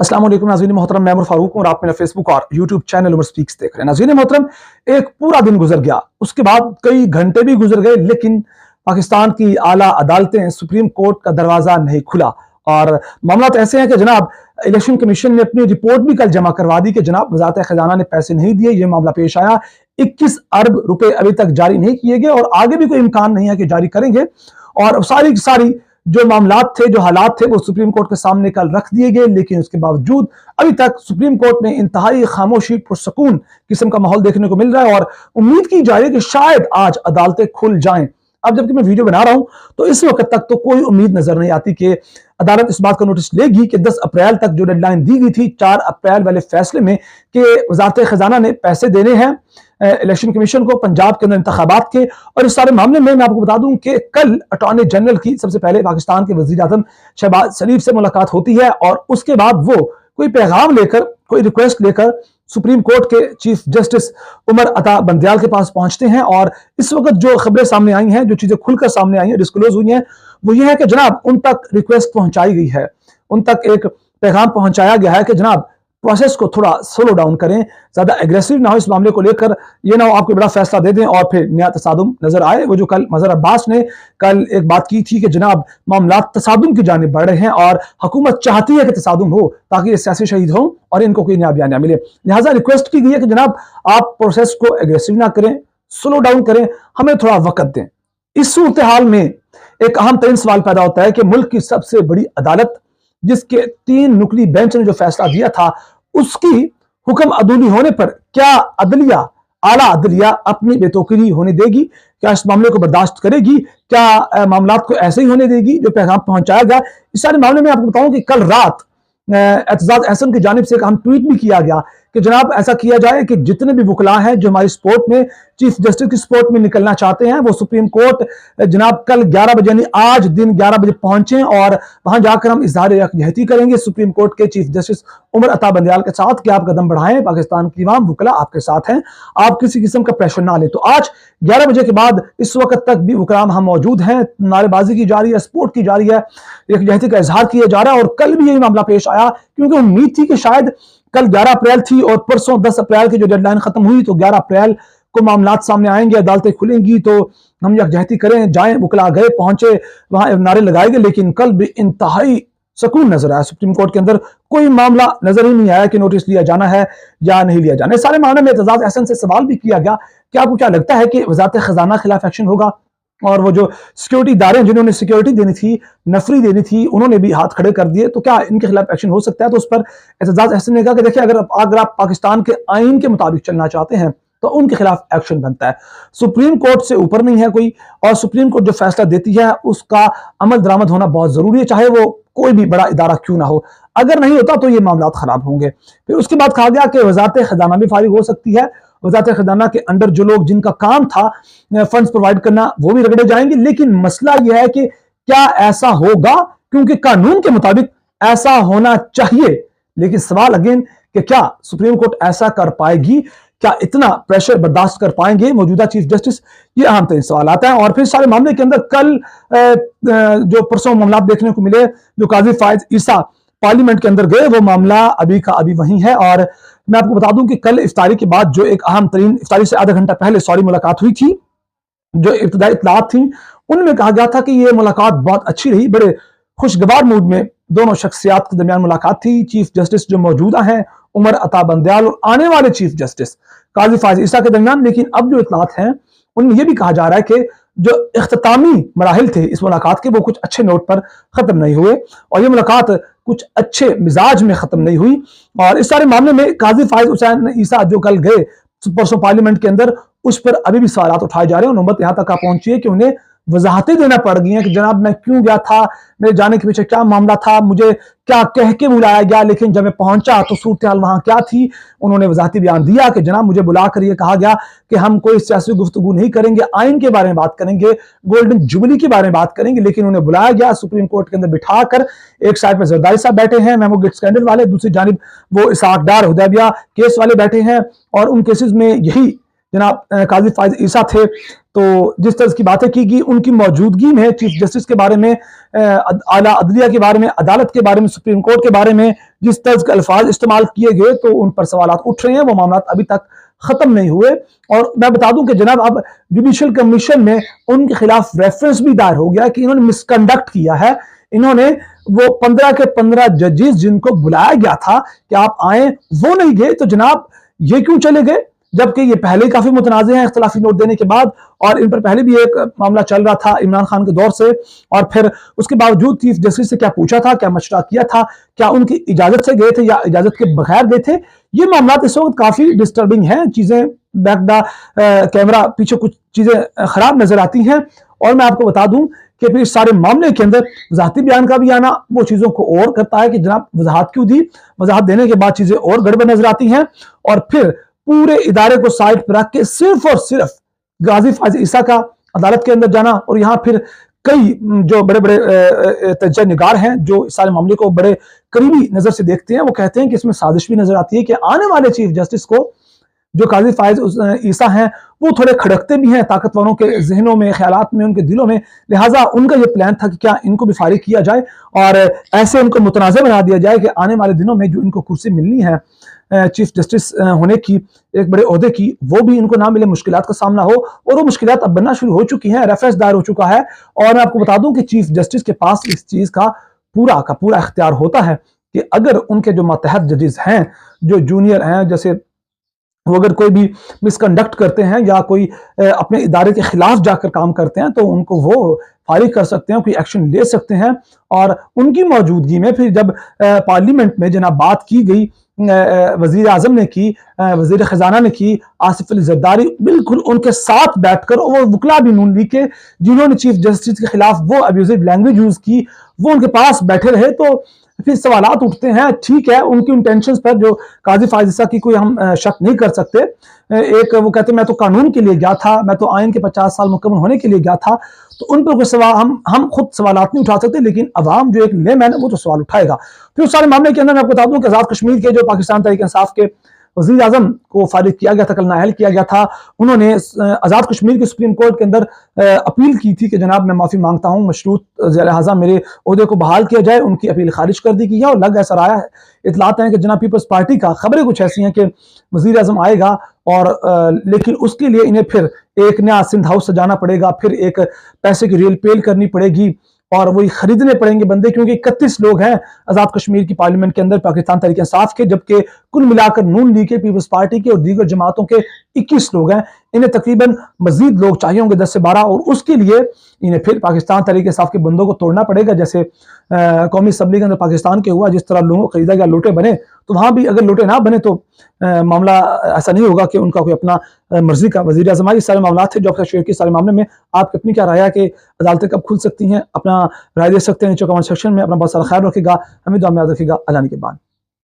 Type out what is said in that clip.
अस्सलाम वालेकुम नाज़रीन मोहतरम, मैं उमर फारूक हूं और आप मेरा फेसबुक और यूट्यूब चैनल उमर स्पीक्स देख रहे हैं। नाज़रीन मोहतरम, एक पूरा दिन गुजर गया, उसके बाद कई घंटे भी गुजर गए, लेकिन पाकिस्तान की आला अदालतें सुप्रीम कोर्ट का दरवाजा नहीं खुला। और मामला तो ऐसे हैं कि जनाब इलेक्शन कमीशन ने अपनी रिपोर्ट भी कल जमा करवा दी कि जनाब वजारत खजाना ने पैसे नहीं दिए। यह मामला पेश आया, 21 अरब रुपए अभी तक जारी नहीं किए गए और आगे भी कोई इम्कान नहीं है कि जारी करेंगे। और सारी की सारी जो मामलात थे, जो हालात थे, वो सुप्रीम कोर्ट के सामने कल रख दिए गए, लेकिन उसके बावजूद अभी तक सुप्रीम कोर्ट में इंतहाई खामोशी, पुरसकून किस्म का माहौल देखने को मिल रहा है और उम्मीद की जा रही है कि शायद आज अदालतें खुल जाएं। अब जबकि मैं वीडियो बना रहा हूं तो इस वक्त तक तो कोई उम्मीद नजर नहीं आती कि अदालत इस बात का नोटिस लेगी कि 10 अप्रैल तक जो डेडलाइन दी गई थी 4 अप्रैल वाले फैसले में कि वजारत खजाना ने पैसे देने हैं इलेक्शन कमीशन को पंजाब के अंदर इंतखाबात के। और इस सारे मामले में मैं आपको बता दूं कि कल अटॉर्नी जनरल की सबसे पहले पाकिस्तान के वजीर आजम शहबाज शरीफ से मुलाकात होती है और उसके बाद वो कोई पैगाम लेकर, कोई रिक्वेस्ट लेकर सुप्रीम कोर्ट के चीफ जस्टिस उमर अता बंदयाल के पास पहुंचते हैं। और इस वक्त जो खबरें सामने आई हैं, जो चीजें खुलकर सामने आई हैं, डिस्क्लोज हुई हैं, वो ये है कि जनाब उन तक रिक्वेस्ट पहुंचाई गई है, उन तक एक पैगाम पहुंचाया गया है कि जनाब प्रोसेस को थोड़ा स्लो डाउन करें, ज्यादा एग्रेसिव ना हो इस मामले को लेकर। ये ना हो आपको बड़ा फैसला दे दें और फिर नया तसादुम नजर आए। वो जो कल मजहर अब्बास ने कल एक बात की थी कि जनाब मामला तसादुम की जानिब बढ़ रहे हैं और हुकूमत चाहती है कि तसादुम हो ताकि ये सियासी शहीद हो और इनको कोई नया बयान मिले। लिहाजा रिक्वेस्ट की गई है कि जनाब आप प्रोसेस को एग्रेसिव ना करें, स्लो डाउन करें, हमें थोड़ा वक्त दें। इस सूरत हाल में एक अहम तरीन सवाल पैदा होता है कि मुल्क की सबसे बड़ी अदालत, जिसके 3 नुकली बेंच ने जो फैसला दिया था, उसकी हुक्म अदूली होने पर क्या अदलिया, आला अदलिया अपनी बेतौकीरी होने देगी? क्या इस मामले को बर्दाश्त करेगी? क्या मामलात को ऐसे ही होने देगी जो पैगाम पहुंचाया गया? इस सारे मामले में आपको बताऊं कि कल रात एतजाज अहसन की जानिब से एक अहम ट्वीट भी किया गया कि जनाब ऐसा किया जाए कि जितने भी वकला हैं जो हमारी स्पोर्ट में, चीफ जस्टिस की स्पोर्ट में निकलना चाहते हैं, वो सुप्रीम कोर्ट जनाब कल 11 बजे यानी आज दिन 11 बजे पहुंचे और वहां जाकर हम इजहार यकजहती करेंगे सुप्रीम कोर्ट के चीफ जस्टिस उमर अता बंदयाल के साथ कि आप कदम बढ़ाएं, पाकिस्तान की इमाम वकला आपके साथ हैं, आप किसी किस्म का प्रेशर ना लें। तो आज 11 बजे के बाद इस वक्त तक भी वकला हम मौजूद हैं, नारेबाजी की जा रही है, सपोर्ट की जा रही है, यकजहती का इजहार किया जा रहा है। और कल भी यही मामला पेश आया क्योंकि उम्मीद थी कि शायद कल 11 अप्रैल थी और परसों 10 अप्रैल की जो डेडलाइन खत्म हुई तो 11 अप्रैल को मामलात सामने आएंगे, अदालतें खुलेंगी तो हम यकजहती करें, जाएं। वकला गए, पहुंचे, वहां नारे लगाए गए, लेकिन कल भी इंतहाई सुकून नजर आया। सुप्रीम कोर्ट के अंदर कोई मामला नजर ही नहीं आया कि नोटिस लिया जाना है या नहीं लिया जाना है। सारे मामले में एतजाज अहसन से सवाल भी किया गया कि आपको क्या लगता है कि वजारत खजाना खिलाफ एक्शन होगा? और वो जो सिक्योरिटी इदारे जिन्होंने सिक्योरिटी देनी थी, नफरी देनी थी, उन्होंने भी हाथ खड़े कर दिए, तो क्या इनके खिलाफ एक्शन हो सकता है? तो उस पर एतजाज अहसन ने कहा कि देखिए, अगर आप पाकिस्तान के आइन के मुताबिक चलना चाहते हैं तो उनके खिलाफ एक्शन बनता है। सुप्रीम कोर्ट से ऊपर नहीं है कोई, और सुप्रीम कोर्ट जो फैसला देती है उसका अमल दरामद होना बहुत जरूरी है, चाहे वो कोई भी बड़ा इदारा क्यों ना हो। अगर नहीं होता तो ये मामला खराब होंगे। फिर उसके बाद कहा गया कि वजारत खजाना भी फारिग हो सकती है, वजारत खजाना के अंडर जो लोग जिनका काम था फंड्स प्रोवाइड करना वो भी रगड़े जाएंगे। लेकिन मसला यह है कि क्या ऐसा होगा, क्योंकि कानून के मुताबिक ऐसा होना चाहिए, लेकिन सवाल अगेन कि क्या सुप्रीम कोर्ट ऐसा कर पाएगी, क्या इतना प्रेशर बर्दाश्त कर पाएंगे मौजूदा चीफ जस्टिस? ये अहम तरीन सवाल आता है। और फिर सारे मामले के अंदर कल जो परसों मामला देखने को मिले, जो काजी फायज ईसा पार्लियामेंट के अंदर गए, वो मामला अभी का अभी वही है। और मैं आपको बता दूं कि कल इफ्तारी के बाद जो एक अहम तरीन, इफ्तारी से आधा घंटा पहले मुलाकात हुई थी, जो इब्तदाई इत्तलात थी उनमें कहा गया था कि ये मुलाकात बहुत अच्छी रही, बड़े खुशगवार मूड में दोनों शख्सियात के दरमियान मुलाकात थी। चीफ जस्टिस जो मौजूदा हैं उमर अता बंदयाल और आने वाले चीफ जस्टिस काजी फायज ईसा के दरमियान। लेकिन अब जो इत्तलात हैं उनमें यह भी कहा जा रहा है कि जो इख्तितामी मराहिल थे इस मुलाकात के, वो कुछ अच्छे नोट पर खत्म नहीं हुए और ये मुलाकात कुछ अच्छे मिजाज में खत्म नहीं हुई। और इस सारे मामले में काजी फायज हुसैन ईसा जो कल गए परसों पार्लियामेंट के अंदर, उस पर अभी भी सवाल उठाए जा रहे हैं। नौबत यहां तक आ पहुंची है कि उन्हें वजाहतें देना पड़ गई हैं कि जनाब मैं क्यों गया था, मेरे जाने के पीछे क्या मामला था, मुझे क्या कह के बुलाया गया, लेकिन जब मैं पहुंचा तो सूरत हाल वहां क्या थी। उन्होंने वजाहती बयान दिया कि जनाब मुझे बुलाकर यह कहा गया कि हम कोई सियासी गुफ्तगू नहीं करेंगे, आइन के बारे में बात करेंगे, गोल्डन जुबली के बारे में बात करेंगे। लेकिन उन्हें बुलाया गया सुप्रीम कोर्ट के अंदर बिठाकर, एक साइड पर जरदारी साहब बैठे हैं मेमो गिट स्कैंडल वाले, दूसरी जानिब वो इसहाक डार हुदैबिया केस वाले बैठे हैं और उन केसेस में यही जनाब काजी फायज ईसा थे। तो जिस तरह की बातें की गई उनकी मौजूदगी में चीफ जस्टिस के बारे में, आला अदलिया के बारे में, अदालत के बारे में, सुप्रीम कोर्ट के बारे में जिस तर्ज के अल्फाज इस्तेमाल किए गए तो उन पर सवाल उठ रहे हैं, वो मामला अभी तक खत्म नहीं हुए। और मैं बता दूं कि जनाब अब जुडिशियल कमीशन में उनके खिलाफ रेफरेंस भी दायर हो गया कि इन्होंने मिसकंडक्ट किया है। इन्होंने वो 15 के 15 जजेस जिनको बुलाया गया था कि आप आए, वो नहीं गए, तो जनाब ये क्यों चले गए, जबकि ये पहले ही काफी मुतनाज़े हैं इख्तिलाफी नोट देने के बाद, और इन पर पहले भी एक मामला चल रहा था इमरान खान के दौर से, और फिर उसके बावजूद चीफ जस्टिस से क्या पूछा था, क्या मशवरा किया था, क्या उनकी इजाजत से गए थे या इजाजत के बगैर गए थे। ये मामला इस वक्त काफी डिस्टर्बिंग है, चीजें बैक द कैमरा पीछे कुछ चीजें खराब नजर आती हैं। और मैं आपको बता दूं कि फिर इस सारे मामले के अंदर वजाहती बयान का भी आना वो चीजों को और करता है कि जनाब वजाहत क्यों दी, वजाहत देने के बाद चीजें और गड़बड़ नजर आती हैं। और फिर पूरे इदारे को साइड पर रख के सिर्फ और सिर्फ गाजी फायज ईसा का अदालत के अंदर जाना, और यहाँ फिर कई जो बड़े बड़े तज्जा निगार हैं जो इस सारे मामले को बड़े करीबी नजर से देखते हैं, वो कहते हैं कि इसमें साजिश भी नजर आती है कि आने वाले चीफ जस्टिस को जो काजी फायज ईसा हैं वो थोड़े खड़कते भी हैं ताकतवरों के जहनों में, ख्यालात में, उनके दिलों में, लिहाजा उनका ये प्लान था कि क्या इनको भी फारिग किया जाए और ऐसे उनको मुतनाज़ बना दिया जाए कि आने वाले दिनों में जो इनको कुर्सी मिलनी है चीफ जस्टिस होने की, एक बड़े ओहदे की, वो भी इनको ना मिले, मुश्किलात का सामना हो। और वो मुश्किलात अब बनना शुरू हो चुकी हैं, रेफरेंस दायर हो चुका है। और मैं आपको बता दूं कि चीफ जस्टिस के पास इस चीज़ का पूरा इख्तियार होता है कि अगर उनके जो मातहत जजेस हैं, जो जूनियर हैं, जैसे वो अगर कोई भी मिसकंडक्ट करते हैं या कोई अपने इदारे के खिलाफ जाकर काम करते हैं तो उनको वो फारिग कर सकते हैं, कोई एक्शन ले सकते हैं। और उनकी मौजूदगी में फिर जब पार्लियामेंट में जनाब बात की गई, वजीर आजम ने की, वजीर खजाना ने की, आसिफ अली जरदारी बिल्कुल उनके साथ बैठकर, और वो वकला भी नून लीग के जिन्होंने चीफ जस्टिस के खिलाफ वो अब्यूजिव लैंग्वेज यूज की, वो उनके पास बैठे रहे, तो फिर सवालात उठते हैं। ठीक है, उनकी इंटेंशंस पर जो काजी फायज ईसा की कोई हम शक नहीं कर सकते। एक वो कहते मैं तो कानून के लिए गया था, मैं तो आइन के 50 साल मुकम्मल होने के लिए गया था, तो उन पर कोई सवाल हम खुद सवालात नहीं उठा सकते, लेकिन अवाम जो एक लेमैन है वो तो सवाल उठाएगा। फिर उस सारे मामले के अंदर मैं आपको बता दूं कि आज़ाद कश्मीर के जो पाकिस्तान तहरीक इंसाफ के वज़ीर आज़म को फारिग किया गया था, कल नाअहल किया गया था, उन्होंने आज़ाद कश्मीर के सुप्रीम कोर्ट के अंदर अपील की थी कि जनाब मैं माफ़ी मांगता हूँ, मशरूत लिहाजा मेरे ओहदे को बहाल किया जाए। उनकी अपील खारिज कर दी गई है और लग ऐसा रहा है, इतलात हैं कि जनाब पीपल्स पार्टी का, खबरें कुछ ऐसी हैं कि वज़ीर आज़म आएगा और लेकिन उसके लिए इन्हें फिर एक नया सिंध हाउस सजाना पड़ेगा, फिर एक पैसे की रेल पेल करनी पड़ेगी और वही खरीदने पड़ेंगे बंदे, क्योंकि 31 लोग हैं आज़ाद कश्मीर की पार्लियामेंट के अंदर पाकिस्तान तहरीक इंसाफ के, जबकि कुल मिलाकर नून लीग के, पीपल्स पार्टी के और दीगर जमातों के 21 लोग हैं। इन्हें तकरीबन मजीद लोग चाहिए होंगे 10 से 12, और उसके लिए इन्हें फिर पाकिस्तान तहरीक इंसाफ के बंदों को तोड़ना पड़ेगा। जैसे कौमी असम्बली के अंदर पाकिस्तान के हुआ, जिस तरह लोगों को खरीदा गया, लोटे बने, तो वहाँ भी अगर लोटे ना बने तो मामला ऐसा नहीं होगा कि उनका कोई अपना मर्जी का वज़ीर आज़म आए। इस सारे मामला थे जो आपका शेयर किए। सारे मामले में आपकी अपनी क्या राय है कि अदालतें कब खुल सकती हैं? अपना राय दे सकते हैं नीचे कमेंट सेक्शन में। अपना बहुत सारा ख्याल रखिएगा, हमें दुआ में याद रखिएगा। अल्लाह के बाद।